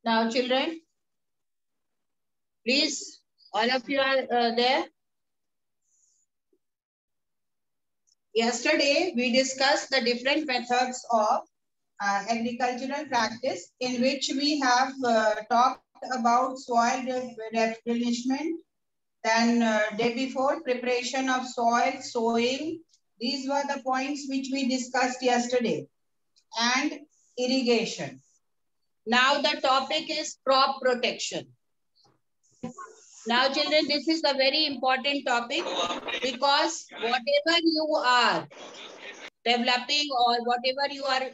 Now, children, please, all of you are there. Yesterday, we discussed the different methods of agricultural practice in which we have talked about soil replenishment, then day before preparation of soil, sowing. These were the points which we discussed yesterday, and irrigation. Now the topic is crop protection. Now children, this is a very important topic because whatever you are developing or whatever you are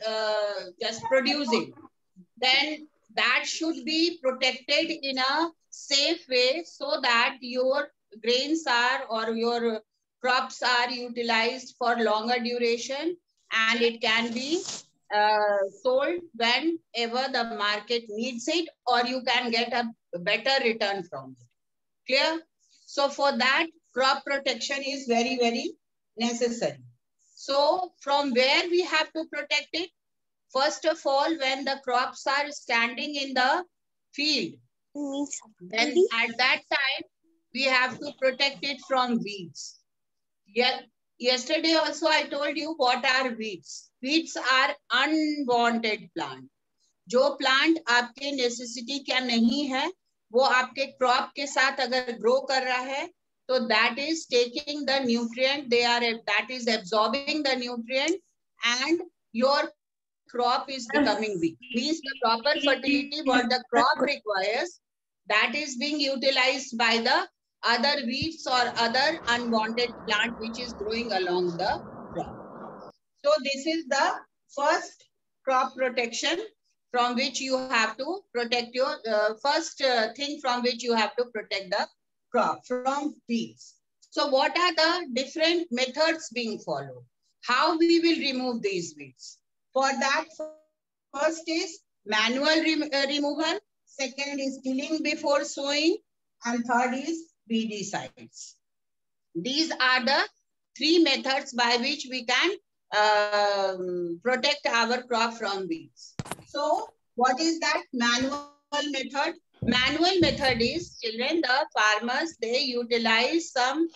just producing, then that should be protected in a safe way so that your grains are or your crops are utilized for longer duration and it can be sold whenever the market needs it, or you can get a better return from it. Clear? So for that, crop protection is very, very necessary. So from where we have to protect it? First of all, when the crops are standing in the field, then at that time, we have to protect it from weeds. Yeah. Yesterday also I told you what are weeds. Weeds are unwanted plant. जो plant आपके necessity का नहीं है, वो आपके crop के साथ अगर grow कर रहा है, तो that is taking the nutrient, that is absorbing the nutrient, and your crop is becoming weak. Means the proper fertility what the crop requires, that is being utilized by the other weeds or other unwanted plant which is growing along the crop. So this is the first crop protection from which you have to protect your first thing from which you have to protect the crop from weeds. So what are the different methods being followed? How we will remove these weeds? For that, first is manual removal, second is tilling before sowing, and third is weedicides. These are the three methods by which we can protect our crop from weeds. So what is that manual method? Manual method is, children, the farmers, they utilize some,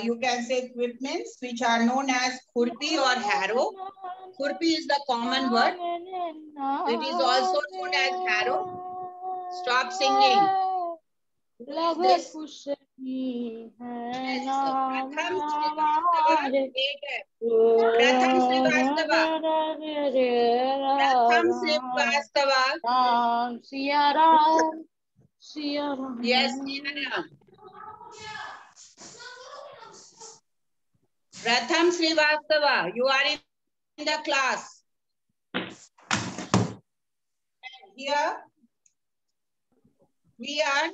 you can say equipments which are known as khurpi or harrow. Khurpi is the common word. It is also known as harrow. Stop singing. This? Yes. Pratham Srivastava. Pratham Srivastava. Yes, Siyaram. Pratham Srivastava, you are in the class. Here we are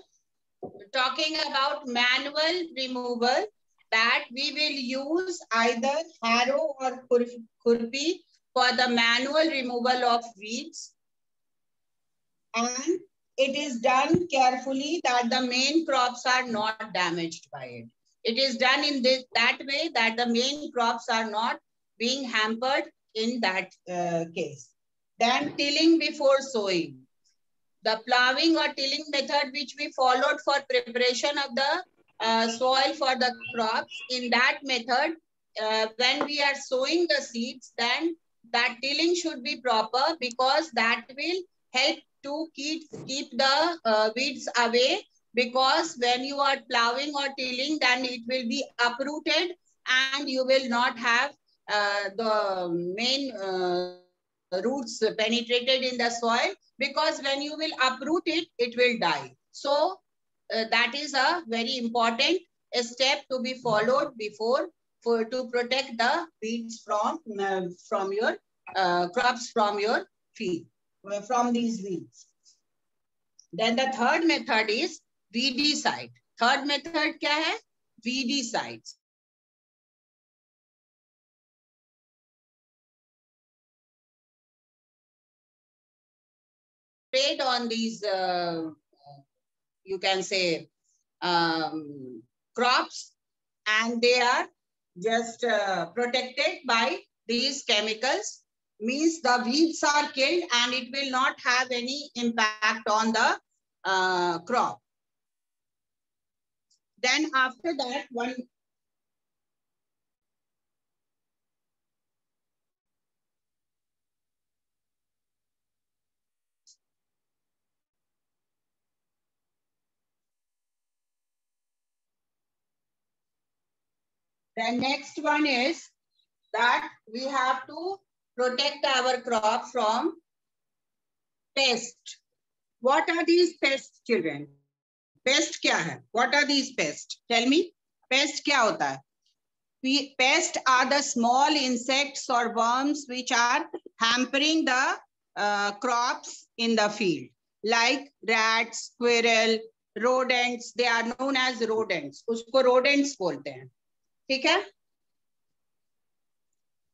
talking about manual removal, that we will use either harrow or khurpi for the manual removal of weeds, and it is done carefully that the main crops are not damaged by it. It is done in that way that the main crops are not being hampered in that case. Then tilling before sowing. The plowing or tilling method which we followed for preparation of the soil for the crops, in that method, when we are sowing the seeds, then that tilling should be proper because that will help to keep the weeds away, because when you are plowing or tilling, then it will be uprooted and you will not have the main roots penetrated in the soil, because when you will uproot it, it will die. So that is a very important step to be followed before to protect the weeds from your crops from your field, from these weeds. Then the third method is weedicide. Third method क्या है? Weedicides. sprayed on these, you can say, crops, and they are just protected by these chemicals, means the weeds are killed and it will not have any impact on the crop. Then after that, the next one is that we have to protect our crop from pests. What are these pests, children? Pest क्या है? What are these pests? Tell me. Pest क्या होता है? Pests are the small insects or worms which are hampering the crops in the field, like rats, squirrel, rodents. They are known as rodents. उसको rodents बोलते हैं. ठीक है?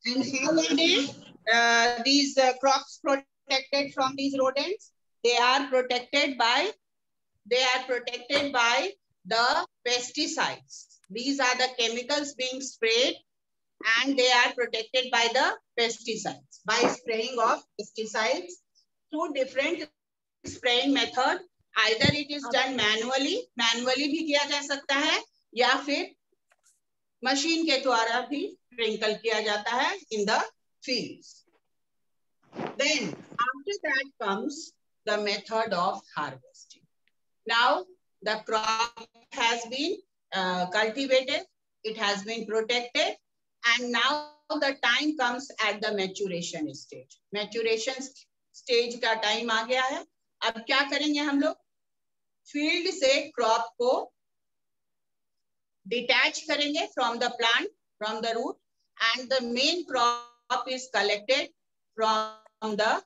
And how are these crops protected from these rodents? They are protected by the pesticides. These are the chemicals being sprayed, and they are protected by the pesticides. By spraying of pesticides through different spraying method. Either it is done manually भी किया जा सकता है, या फिर machine के द्वारा भी sprinkle किया जाता है in the fields. Then after that comes the method of harvesting. Now the crop has been cultivated, it has been protected, and now the time comes at the maturation stage. Maturation stage का time आ गया है. अब क्या करेंगे हम लोग? Field से crop को detach करेंगे from the plant, from the root, and the main crop is collected from the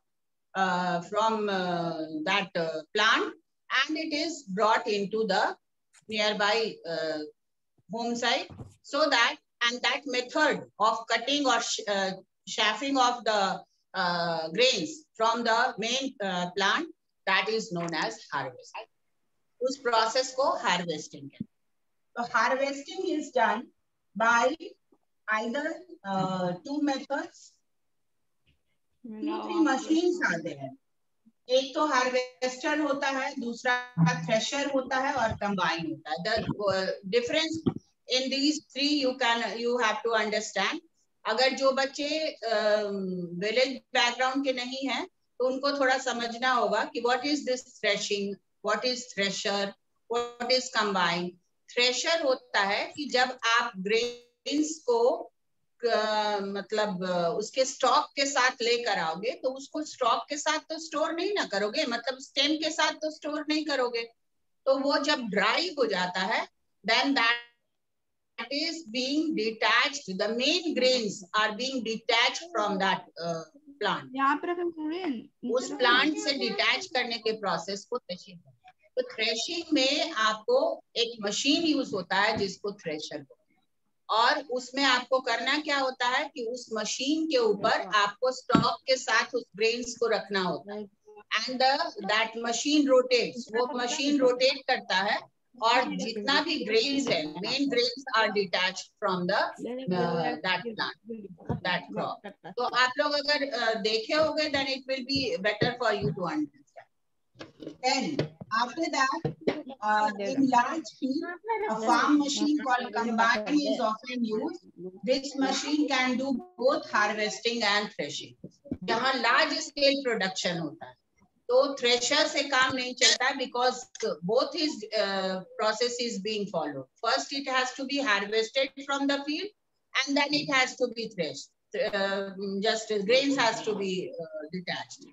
that plant, and it is brought into the nearby home site, so that, and that method of cutting or chaffing of the grains from the main plant, that is known as harvesting. उस process को harvesting है. So harvesting is done by either two methods. 2-3 machines are there. एक तो harvester होता है, दूसरा thresher होता है, और कंबाइन होता है. The difference in these three you have to understand. अगर जो बच्चे विलेज बैकग्राउंड के नहीं हैं, तो उनको थोड़ा समझना होगा कि what is this threshing, what is thresher, what is combine. Thresher होता है कि जब आप ग्रेन्स को मतलब उसके स्टॉक के साथ लेकर आओगे, तो उसको स्टॉक के साथ तो स्टोर नहीं ना करोगे, मतलब स्टेम के साथ तो स्टोर नहीं करोगे. तो वो जब ड्राई हो जाता है, then that is being detached. The main grains are being detached from that plant. उस प्लांट से डिटैच करने के प्रोसेस को थ्रेशिंग होता है. तो थ्रेशिंग में आपको एक मशीन यूज होता है जिसको थ्रेशर बोलते हैं, और उसमें आपको करना क्या होता है कि उस मशीन के ऊपर आपको स्टॉक के साथ उस ग्रेन्स को रखना होता है. एंड दैट मशीन रोटेट्स, वो मशीन रोटेट करता है, और जितना भी ग्रेन्स है, main grains are detached from the that plant, that crop. तो आप लोग अगर देखे होंगे, then it will be better for you to understand. Then after that, in large field, a farm machine called combine is often used. This machine can do both harvesting and threshing. जहाँ large scale production होता है, तो thresher से काम नहीं चलता, because both his process is being followed. First, it has to be harvested from the field, and then it has to be threshed. Just grains has to be detached.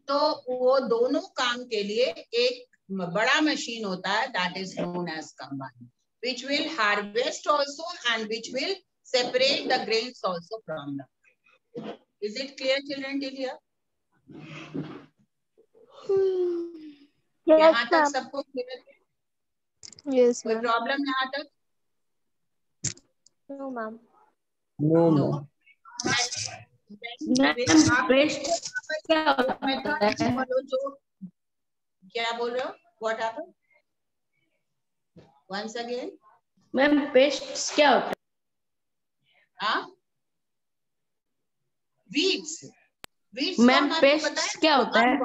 तो वो दोनों काम के लिए एक बड़ा मशीन होता है, that is known as combine, which will harvest also and which will separate the grains also from them. Is it clear, children, till here? यहाँ तक सबको clear है? Yes, कोई प्रॉब्लम यहाँ तक? No, ma'am. No. क्या बोल रहे हो? What happened? Once again. Ma'am pests क्या होता है? हाँ, वीड्स। वीड्स मैम तो आपको पेस्ट्स बताया क्या होता है?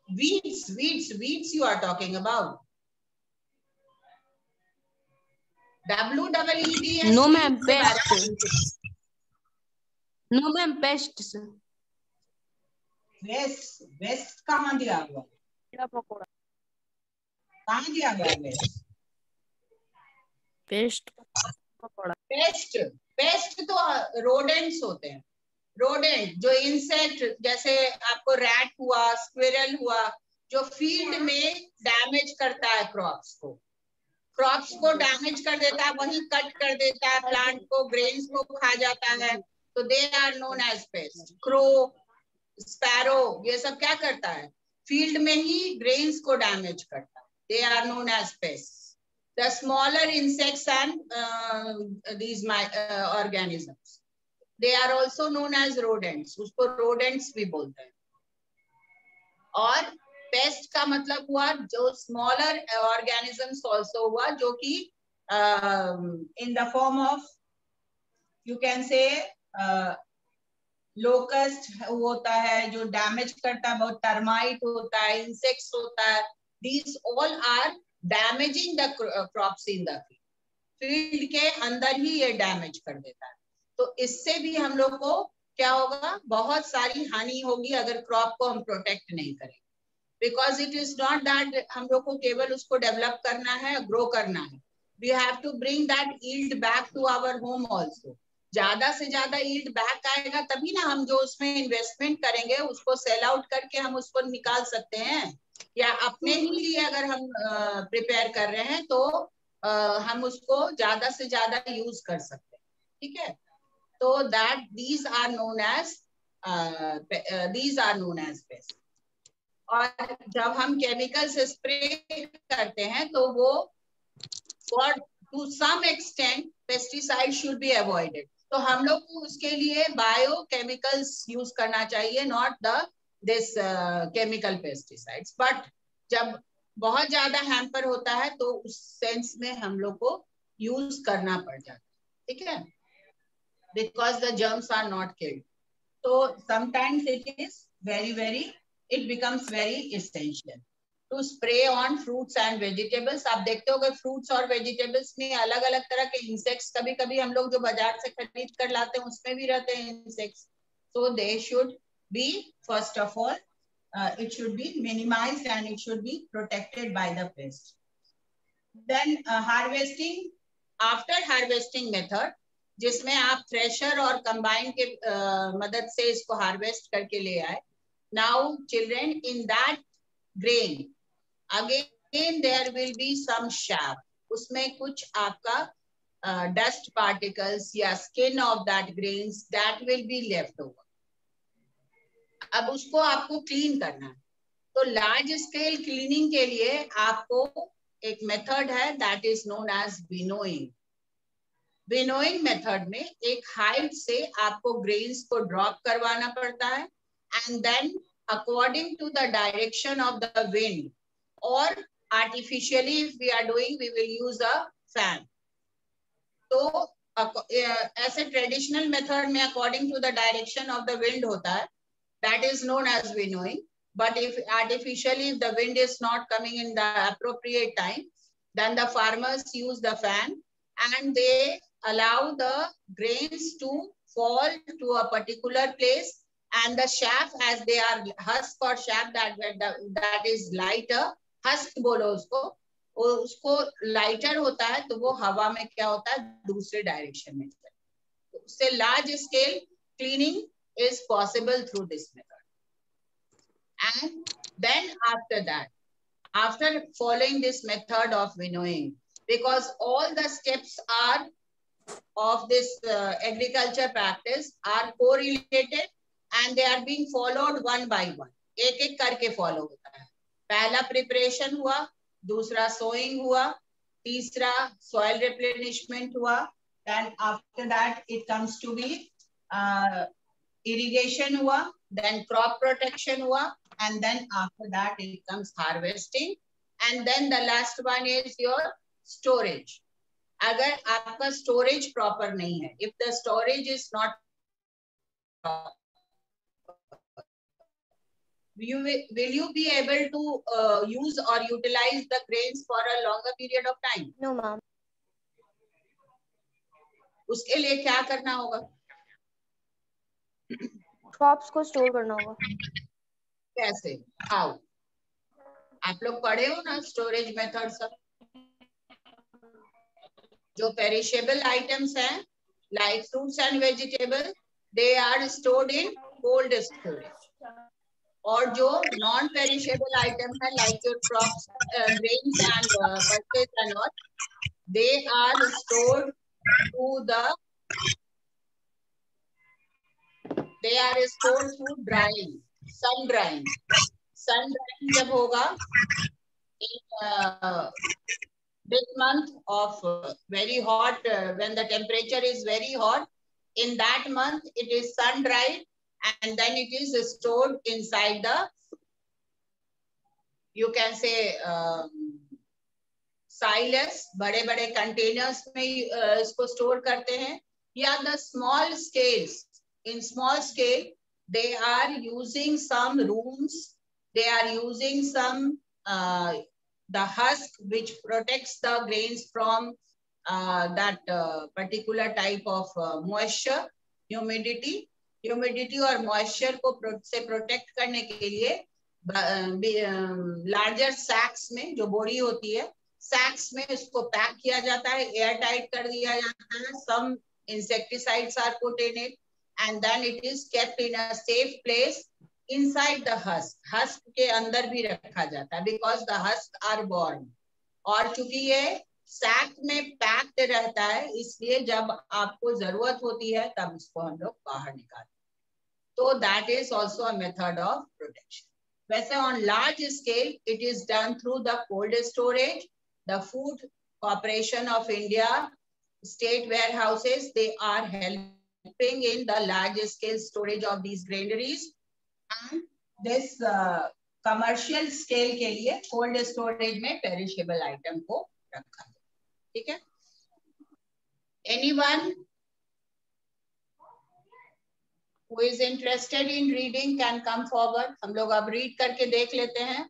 Weeds you are talking about. WEEDS. No ma'am pest. No ma'am pests. Waste कहाँ दिया हुआ? पकौड़ा। कहाँ दिया हुआ है वेस्ट? पेस्ट पकौड़ा। पेस्ट तो रोडेंट्स होते हैं। रोडेंट जो इंसेक्ट, जैसे आपको रैट हुआ, स्क्विरल हुआ, जो फील्ड में डैमेज करता है क्रॉप्स को डैमेज कर देता है, वहीं कट कर देता है प्लांट को, ग्रेन्स को खा जाता है, तो they are known as pest. Crow, sparrow, ये सब क्या करता है? फील्ड में ही ग्रेन्स को डैमेज करता है। They are known as pest. The smaller insects and these organisms, they are also known as rodents. उसको rodents भी बोलते हैं। और पेस्ट का मतलब हुआ जो स्मॉलर ऑर्गेनिजम्स ऑल्सो हुआ, जो कि in the form of you can say locust होता है जो डैमेज करता है, बहुत टर्माइट होता है, इंसेक्ट्स होता है। These all are damaging the crops in the field के अंदर ही ये डैमेज कर देता है। तो इससे भी हम लोग को क्या होगा? बहुत सारी हानि होगी अगर क्रॉप को हम प्रोटेक्ट नहीं करें। Because it is not that हम लोग को केवल उसको डेवलप करना है, ग्रो करना है। We have to bring that yield back to our home also. ज्यादा से ज्यादा यील्ड बैक आएगा तभी ना हम जो उसमें इन्वेस्टमेंट करेंगे उसको सेल आउट करके हम उसको निकाल सकते हैं, या अपने ही लिए अगर हम प्रिपेयर कर रहे हैं तो हम उसको ज्यादा से ज्यादा यूज कर सकते हैं। ठीक है, तो that these are known as pest. और जब हम केमिकल से स्प्रे करते हैं तो वो for to some extent pesticide should be avoided. तो हम लोग को उसके लिए बायो केमिकल्स यूज करना चाहिए, not the this chemical pesticides. But जब बहुत ज्यादा हैम्पर होता है तो उस सेंस में हम लोग को यूज करना पड़ जाता है। ठीक है, because the germs are not killed. तो sometimes it is very it becomes very essential to spray on fruits and vegetables. आप देखते होगे फ्रूट्स और वेजिटेबल्स में अलग अलग तरह के इंसेक्ट्स, कभी कभी हम लोग जो बाजार से खरीद कर लाते हैं उसमें भी रहते हैं insects. so they should be, first of all, it should be minimized and it should be protected by the pest. Then harvesting, after harvesting method, जिसमें आप थ्रेशर और कंबाइन के मदद से इसको हार्वेस्ट करके ले आए। Now children, in that grain again there will be some chaff, उसमें कुछ आपका dust particles या skin of that grains that will be left over. अब उसको आपको क्लीन करना है। तो लार्ज स्केल क्लीनिंग के लिए आपको एक मेथड है that is known as winnowing. Winnowing method में एक हाइट से आपको ग्रेन्स को ड्रॉप करवाना पड़ता है, and then according to the direction of the wind, or artificially if we are doing, we will use a fan. तो ऐसे ट्रेडिशनल मेथड में according to the direction of the wind होता है, that is known as winnowing. But if artificially, if the wind is not coming in the appropriate time, then the farmers use the fan and they allow the grains to fall to a particular place, and the chaff, as they are husk or chaff that is lighter, husk बोलो उसको lighter होता है, तो वो हवा में क्या होता है दूसरे डायरेक्शन में चलता है। तो उससे large scale cleaning is possible through this method. And then after that, after following this method of winnowing, because all the steps are of this agriculture practice are correlated and they are being followed one by one, एक एक करके follow होता है। पहला preparation हुआ, दूसरा sowing हुआ, तीसरा सॉइल रिप्लेनिशमेंट हुआ, then after that it comes to be irrigation हुआ, then crop protection हुआ, and then after that it comes harvesting, and then the last one is your storage. अगर आपका storage proper नहीं है, if the storage is not will you be able to use or utilize the grains for a longer period of time? No, ma'am. उसके लिए क्या करना होगा? Crops को store करना होगा. कैसे? How? आप लोग पढ़े हो ना storage method सब? जो perishable items हैं, like fruits and vegetables, they are stored in cold storage. और जो नॉन पेरिशेबल आइटम है like your crops, grains and pulses and all, they are stored through drying, sun drying. Sun drying जब होगा in this month of very hot, when the temperature is very hot, in that month it is sun dried, and then it is stored inside the, you can say, silos, बड़े बड़े containers में इसको store करते हैं. या the small scales, in small scale they are using some rooms, they are using some the husk which protects the grains from that particular type of moisture, humidity और moisture को से protect करने के लिए larger सैक्स में, जो बोरी होती है, सैक्स में इसको पैक किया जाता है, एयर टाइट कर दिया जाता है. Some insecticides are put in it and then it is kept in a safe place inside the husk. Husk के अंदर भी रखा जाता है because the husk are born. और चूंकि ये सैक में पैक्ड रहता है, इसलिए जब आपको जरूरत होती है तब इसको हम लोग बाहर निकालते हैं. तो that is also a method of protection. वैसे on large scale it is done through the cold storage. The food corporation of India, state warehouses, they are helping in the large scale storage of these granaries. And this commercial scale के लिए cold storage में perishable item को रखा. ठीक है? Anyone who is interested in reading can come forward. हम लोग अब रीड करके देख लेते हैं.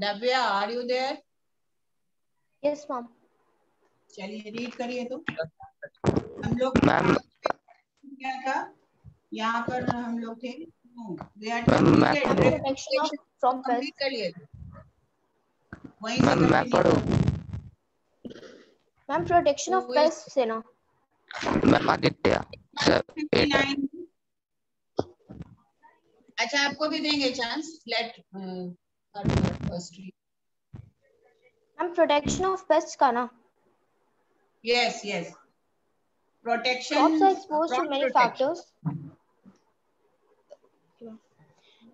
Navya, are you there? Yes, ma'am. चलिए रीड करिए. तो हम लोग क्या था, यहाँ पर हम लोग थे. Protection from pests. करिए वहीं से मैं पढ़ूं. मैम प्रोटेक्शन ऑफ पेस्ट से ना. मैम आदित्य. अच्छा, आपको भी देंगे chance. Let first read. Ma'am protection of paste का ना. Yes, yes. Protection. Crops are exposed to many factors.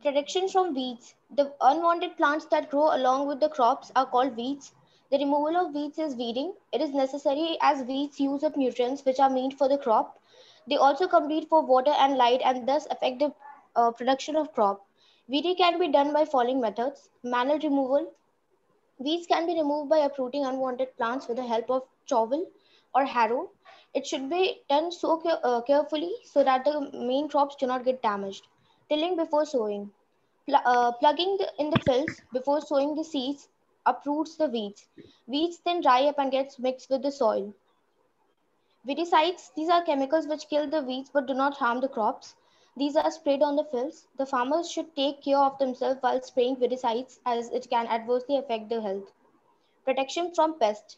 Protection from weeds. The unwanted plants that grow along with the crops are called weeds. The removal of weeds is weeding. It is necessary as weeds use up nutrients which are meant for the crop. They also compete for water and light and thus affect the production of crop. Weeding can be done by following methods. Manual removal. Weeds can be removed by uprooting unwanted plants with the help of trowel or harrow. It should be done so carefully so that the main crops do not get damaged. Tilling before sowing. Plugging in the fields before sowing the seeds uproots the weeds. Weeds then dry up and gets mixed with the soil. Weedicides, these are chemicals which kill the weeds but do not harm the crops. These are sprayed on the fields. The farmers should take care of themselves while spraying weedicides as it can adversely affect their health. Protection from pests.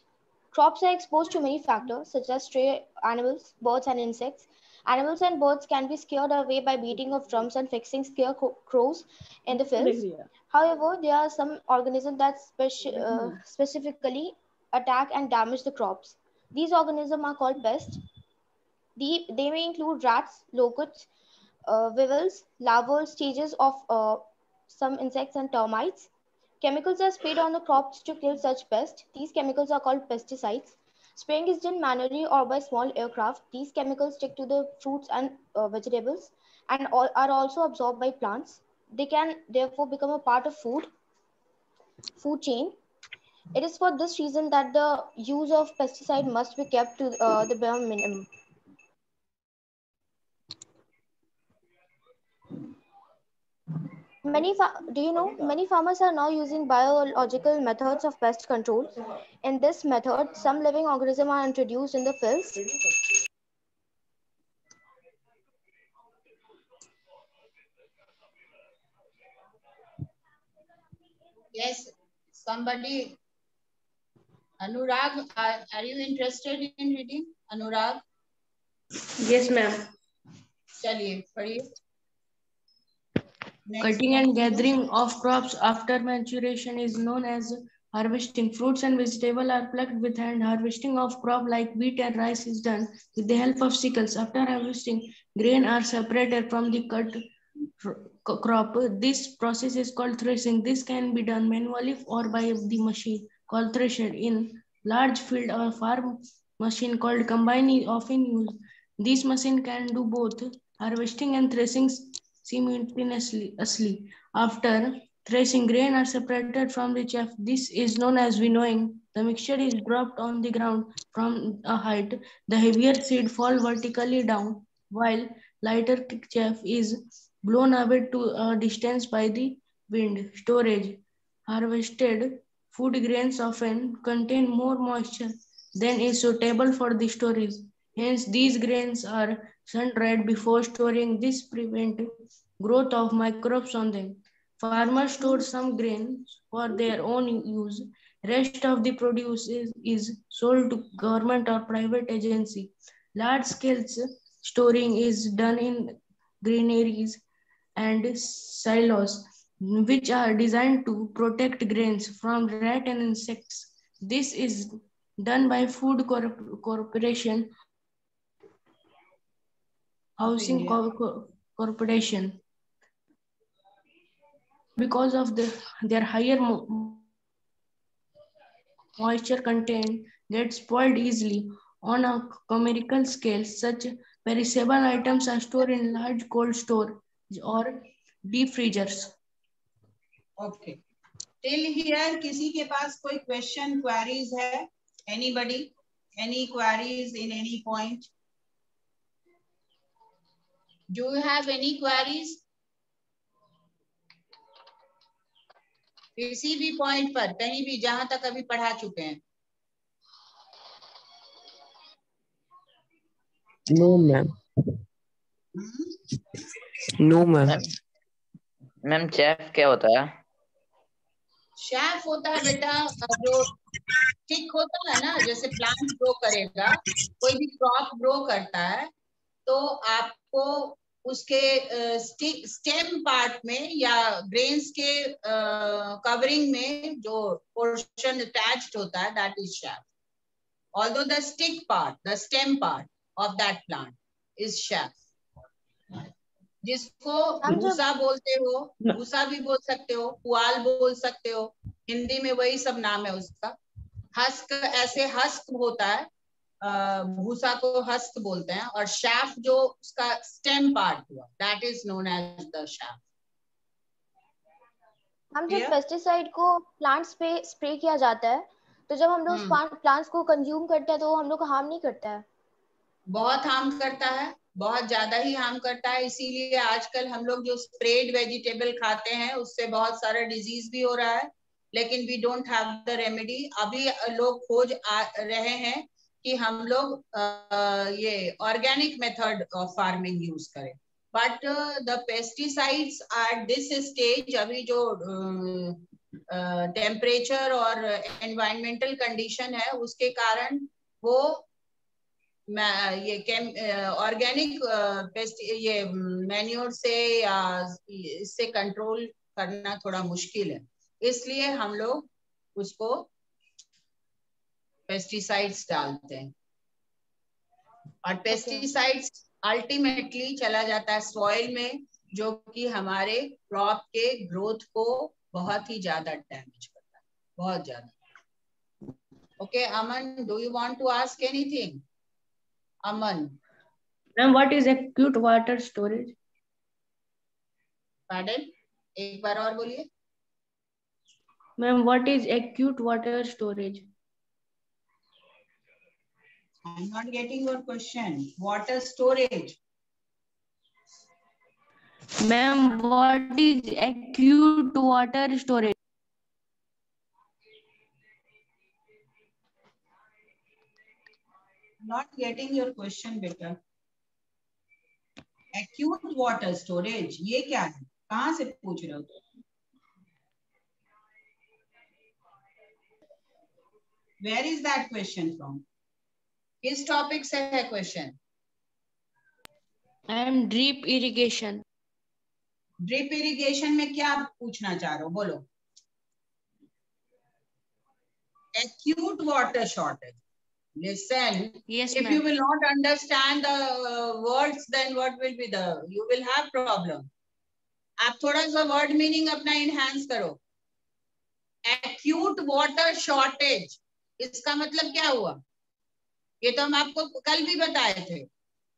Crops are exposed to many factors such as stray animals, birds and insects. Animals and birds can be scared away by beating of drums and fixing scarecrows in the fields. However, there are some organisms that specifically attack and damage the crops. These organisms are called pests. They may include rats, locusts, weevils, larval stages of some insects and termites. Chemicals are sprayed on the crops to kill such pests. These chemicals are called pesticides. Spraying is done manually or by small aircraft. These chemicals stick to the fruits and vegetables and are also absorbed by plants. They can therefore become a part of food chain. It is for this reason that the use of pesticide must be kept to the bare minimum. Many farmers are now using biological methods of pest control. In this method, some living organisms are introduced in the fields. Yes, somebody, Anurag, are you interested in reading? Anurag? Yes, ma'am. चलिए पढ़िए. Cutting and gathering of crops after maturation is known as harvesting. Fruits and vegetables are plucked with hand. Harvesting of crop like wheat and rice is done with the help of sickles. After harvesting, grain are separated from the cut crop. This process is called threshing. This can be done manually or by the machine called thresher. In large field or farm, machine called combine is often used. This machine can do both harvesting and threshing simultaneously. After threshing, grain are separated from the chaff. This is known as winnowing. The mixture is dropped on the ground from a height. The heavier seed fall vertically down, while lighter chaff is blown away to a distance by the wind. Storage. Harvested food grains often contain more moisture than is suitable for the storage. Hence, these grains are sun-dried before storing. This prevents growth of microbes on them. Farmers store some grains for their own use. Rest of the produce is sold to government or private agency. Large-scale storing is done in granaries and silos, which are designed to protect grains from rats and insects. This is done by Food Corporation, Housing Corporation. Because of their higher moisture content gets spoiled easily. On a commercial scale, such perishable items are stored in large cold storage or deep freezers. Okay. Till here, किसी के पास कोई question, queries है? Anybody? Any queries in any point? Do you have any queries? किसी भी point पर, कहीं भी, जहां तक अभी पढ़ा चुके हैं. No, ma'am. No, ma'am. Ma'am chef क्या होता है? शेफ होता है बेटा जो स्टिक होता है ना, जैसे प्लांट ग्रो करेगा, कोई भी क्रॉप ग्रो करता है, तो आपको उसके स्टेम पार्ट में या ग्रेन्स के कवरिंग में जो पोर्शन अटैच्ड होता है, that is chef. Although the stick part, the stem part of that plant is chef. जिसको भूसा बोलते हो, भूसा भी बोल सकते हो, पुआल बोल सकते हो, हिंदी में वही सब नाम है उसका. हस्क, ऐसे हस्क होता है, भूसा को हस्क बोलते हैं, और शेफ जो उसका स्टेम पार्ट हुआ, that is known as the chaff. हम जब पेस्टिसाइड को प्लांट्स पे स्प्रे किया जाता है, तो जब हम लोग प्लांट्स को कंज्यूम करते हैं तो हम लोग को हार्म नहीं करता है? बहुत हार्म करता है, बहुत ज्यादा ही हार्म करता है. इसीलिए आजकल हम लोग जो स्प्रेड वेजिटेबल खाते हैं उससे बहुत सारा डिजीज भी हो रहा है, लेकिन we don't have the remedy. अभी लोग खोज रहे हैं कि हम लोग ये organic method of farming use करें. But the pesticides at this stage, अभी जो टेम्परेचर और एनवायरमेंटल कंडीशन है उसके कारण वो ये ऑर्गेनिक पेस्ट ये मैन्योर से या इससे कंट्रोल करना थोड़ा मुश्किल है. इसलिए हम लोग उसको पेस्टिसाइड्स डालते हैं. और पेस्टिसाइड्स अल्टीमेटली चला जाता है सॉइल में, जो कि हमारे क्रॉप के ग्रोथ को बहुत ही ज्यादा डैमेज करता है, बहुत ज्यादा। Okay Aman, do you want to ask anything? Aman, ma'am what is acute water storage? Pardon, एक बार और बोलिए। Ma'am what is acute water storage? I'm not getting your question. Water storage. Ma'am, what is acute water storage? Not getting your question, beta. Acute water storage. ये क्या है? कहाँ से पूछ रहे हो? Where is that question from? किस topic से है question? Drip irrigation. Drip irrigation में क्या पूछना चाह रहे हो, बोलो। Acute water shortage. Listen, Yes, if ma'am. you will not understand the words, then what will be you will have problem. आप थोड़ा सा वर्ड मीनिंग अपना इनहेंस करो। Acute water shortage, इसका मतलब क्या हुआ? ये तो हम आपको कल भी बताए थे।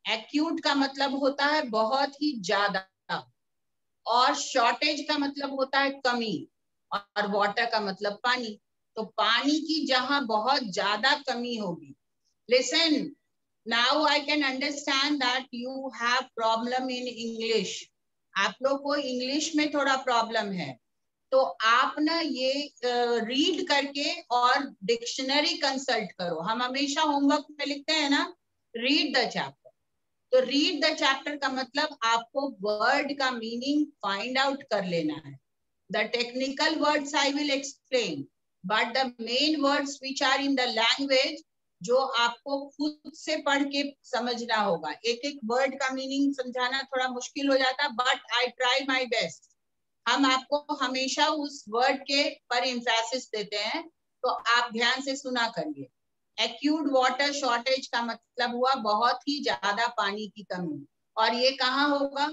एक्यूट का मतलब होता है बहुत ही ज्यादा, और शॉर्टेज का मतलब होता है कमी, और वाटर का मतलब पानी। तो पानी की जहां बहुत ज्यादा कमी होगी, listen, now I can understand that you have problem in English. आप लोग को इंग्लिश में थोड़ा प्रॉब्लम है, तो आप ना ये रीड करके और डिक्शनरी कंसल्ट करो। हम हमेशा होमवर्क में लिखते हैं ना, रीड द चैप्टर। तो रीड द चैप्टर का मतलब आपको वर्ड का मीनिंग फाइंड आउट कर लेना है। The technical words I will explain, but the main words which are in the language, जो आपको खुद से पढ़ के समझना होगा। एक एक वर्ड का मीनिंग समझाना थोड़ा मुश्किल हो जाता, but I try my best. हम आपको हमेशा उस वर्ड के पर एम्फेसिस देते हैं, तो आप ध्यान से सुना करिए। एक्यूट वाटर शॉर्टेज का मतलब हुआ बहुत ही ज्यादा पानी की कमी। और ये कहाँ होगा?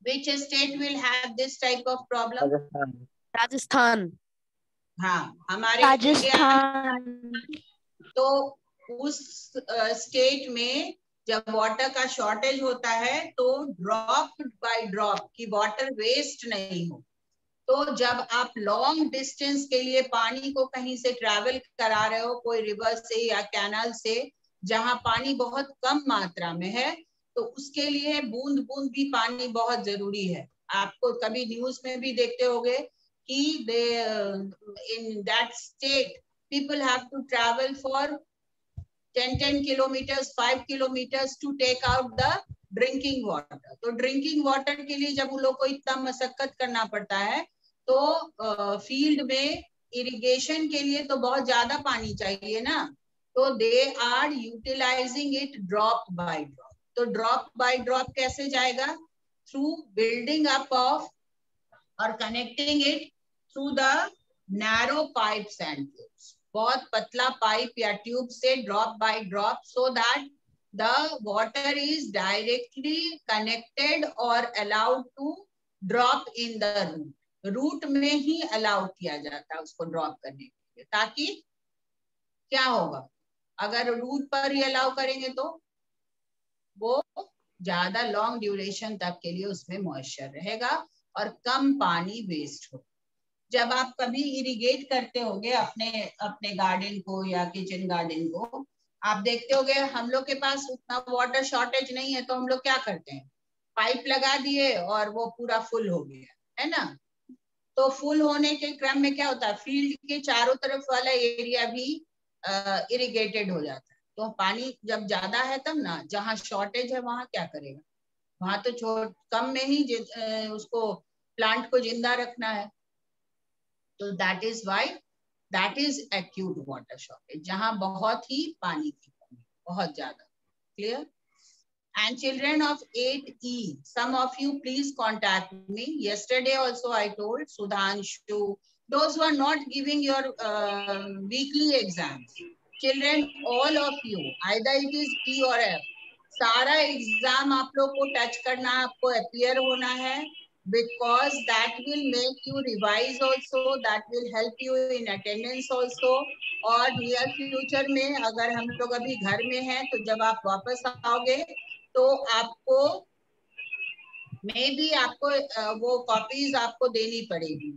Which state will have this type of problem? Rajasthan. हाँ, हमारे राजस्थान। तो उस स्टेट में जब वाटर का शॉर्टेज होता है, तो ड्रॉप बाय ड्रॉप की वाटर वेस्ट नहीं हो। तो जब आप लॉन्ग डिस्टेंस के लिए पानी को कहीं से ट्रैवल करा रहे हो, कोई रिवर से या कैनाल से, जहां पानी बहुत कम मात्रा में है, तो उसके लिए बूंद बूंद भी पानी बहुत जरूरी है। आपको कभी न्यूज में भी देखते होंगे कि they in that state people have to travel for 10 kilometers, 5 kilometers to take out the drinking water. तो ड्रिंकिंग वाटर के लिए जब उन लोग को इतना मशक्कत करना पड़ता है, तो फील्ड में इरिगेशन के लिए तो बहुत ज्यादा पानी चाहिए ना, तो they are utilising it drop by drop. तो ड्रॉप बाय ड्रॉप कैसे जाएगा? थ्रू बिल्डिंग अप ऑफ और connecting it through the narrow pipes and tubes. बहुत पतला पाइप या ट्यूब से drop by drop, so that the water is directly connected और allowed to drop in the root. Root में ही allow किया जाता है उसको ड्रॉप करने के लिए, ताकि क्या होगा, अगर रूट पर ही अलाउ करेंगे तो वो ज्यादा लॉन्ग ड्यूरेशन तक के लिए उसमें मॉइस्चर रहेगा और कम पानी वेस्ट हो। जब आप कभी इरिगेट करते होगे अपने गार्डन को या किचन गार्डन को, आप देखते होगे हम लोग के पास उतना वाटर शॉर्टेज नहीं है, तो हम लोग क्या करते हैं, पाइप लगा दिए और वो पूरा फुल हो गया, है ना। तो फुल होने के क्रम में क्या होता है, फील्ड के चारों तरफ वाला एरिया भी इरिगेटेड हो जाता है। तो पानी जब ज्यादा है तब ना, जहाँ शॉर्टेज है वहां क्या करेगा, वहां तो कम में ही उसको प्लांट को जिंदा रखना है। तो that is why that is acute water shortage, जहां बहुत ही पानी की कमी, बहुत ज्यादा। Clear? And children of 8E, some of you please contact me. Yesterday also I told Sudhanshu, those who are not giving your weekly exams, children, all of you, either it is E or F, सारा exam आप लोग को touch करना, आपको appear होना है, because that will make you revise also, that will help you in attendance also. और near future में अगर हम लोग अभी घर में हैं तो जब आप वापस आओगे तो आपको मे बी आपको वो कॉपीज आपको देनी पड़ेगी,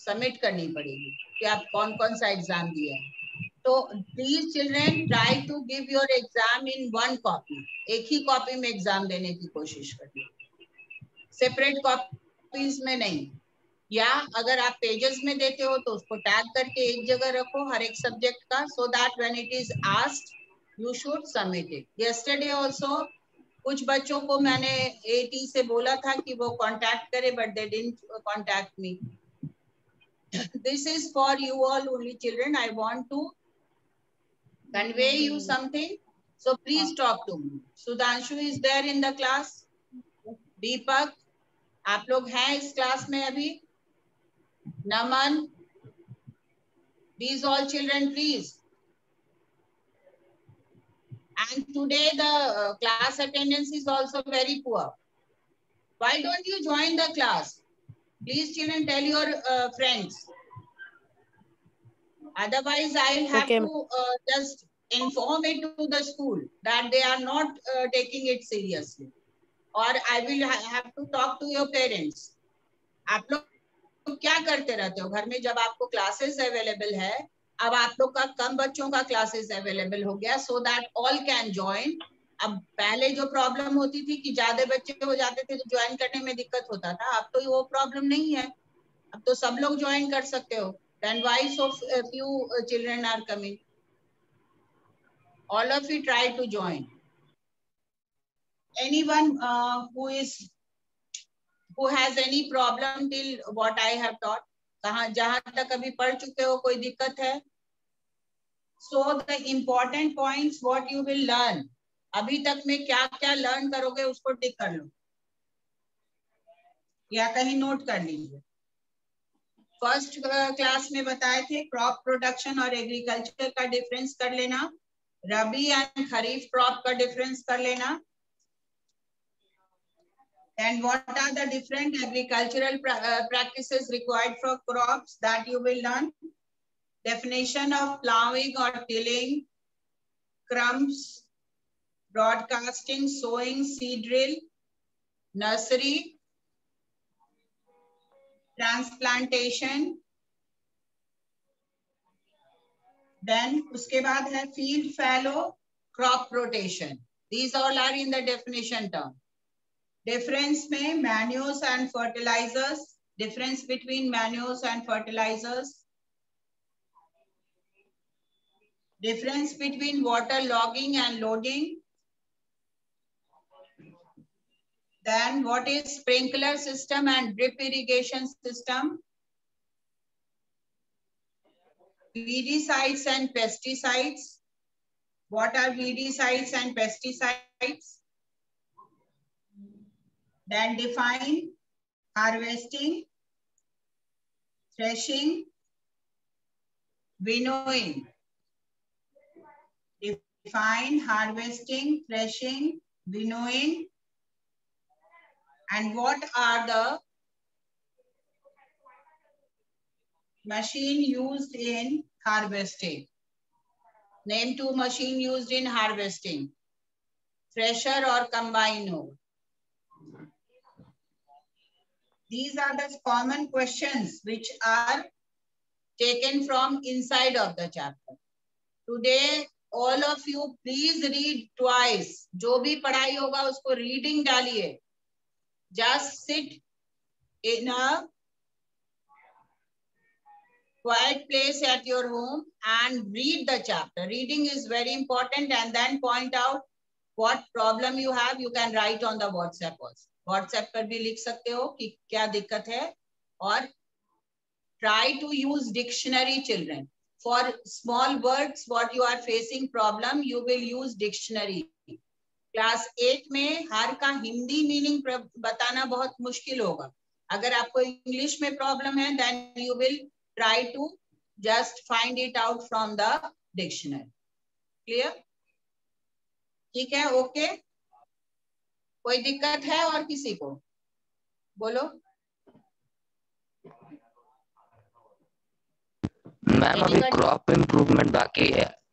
सबमिट करनी पड़ेगी कि आप कौन कौन सा एग्जाम दिया है। तो please children try to give your exam in one copy, एक ही कॉपी में एग्जाम देने की कोशिश करिए, सेपरेट कॉपीज में नहीं। या अगर आप पेजेस में देते हो तो उसको टैग करके एक जगह रखो हर एक सब्जेक्ट का, so that when it is asked you should submit it. Yesterday also कुछ बच्चों को मैंने एटी से बोला था कि वो कांटेक्ट करे, but they didn't contact me. This is for you all only children, I want to convey you something, so please talk to me. Sudhanshu is there in the class, Deepak, आप लोग हैं इस class में अभी, Naman, these all children please. And today the class attendance is also very poor. Why don't you join the class? Please children tell your friends. Otherwise I'll have to just inform it to the school that they are not taking it seriously, or I will have to talk to your parents. आप लोग क्या करते रहते हो घर में जब आपको क्लासेस अवेलेबल है? अब आप लोग का कम बच्चों का क्लासेस अवेलेबल हो गया, so that all can join. अब पहले जो प्रॉब्लम होती थी कि ज्यादा बच्चे हो जाते थे तो ज्वाइन करने में दिक्कत होता था, अब तो वो प्रॉब्लम नहीं है, अब तो सब लोग ज्वाइन कर सकते हो। Then why so few children are coming? All of you try to join. Anyone who has any problem till what I have taught, कहाँ जहाँ तक अभी पढ़ चुके हो कोई दिक्कत है? So the important points what you will learn, अभी तक में क्या क्या लर्न करोगे उसको टिक कर लो या कहीं नोट कर लीजिए। फर्स्ट क्लास में बताए थे क्रॉप प्रोडक्शन और एग्रीकल्चर का डिफरेंस कर लेना, रबी एंड खरीफ क्रॉप का डिफरेंस कर लेना, and what are the different agricultural practices required for crops that you will learn. Definition of plowing or tilling, crumbs, broadcasting, sowing, seed drill, nursery, transplantation, then उसके बाद है field fallow, crop rotation. These all are in the definition term. Difference में manures and fertilizers, difference between manures and fertilizers, difference between water logging and loading, then what is sprinkler system and drip irrigation system, weedicides and pesticides, what are weedicides and pesticides, then define harvesting, threshing, winnowing. Define harvesting, threshing, winnowing, and what are the machine used in harvesting. Name two machine used in harvesting, thresher or combiner. These are the common questions which are taken from inside of the chapter. Today, all of you please read twice. जो भी पढ़ाई होगा उसको reading डालिए. Just sit in a quiet place at your home and read the chapter. Reading is very important, and then point out what problem you have. You can write on the WhatsApp also. WhatsApp पर भी लिख सकते हो कि क्या दिक्कत है, और try to use dictionary, children. For small words, what you are facing problem, you will use dictionary. Class 8 में हर का हिंदी मीनिंग बताना बहुत मुश्किल होगा. अगर आपको इंग्लिश में प्रॉब्लम है, then you will try to just find it out from the dictionary. Clear? ठीक है, okay. कोई दिक्कत है और किसी को? बोलो। मैम अभी क्रॉप इम्प्रूवमेंट बाकी है।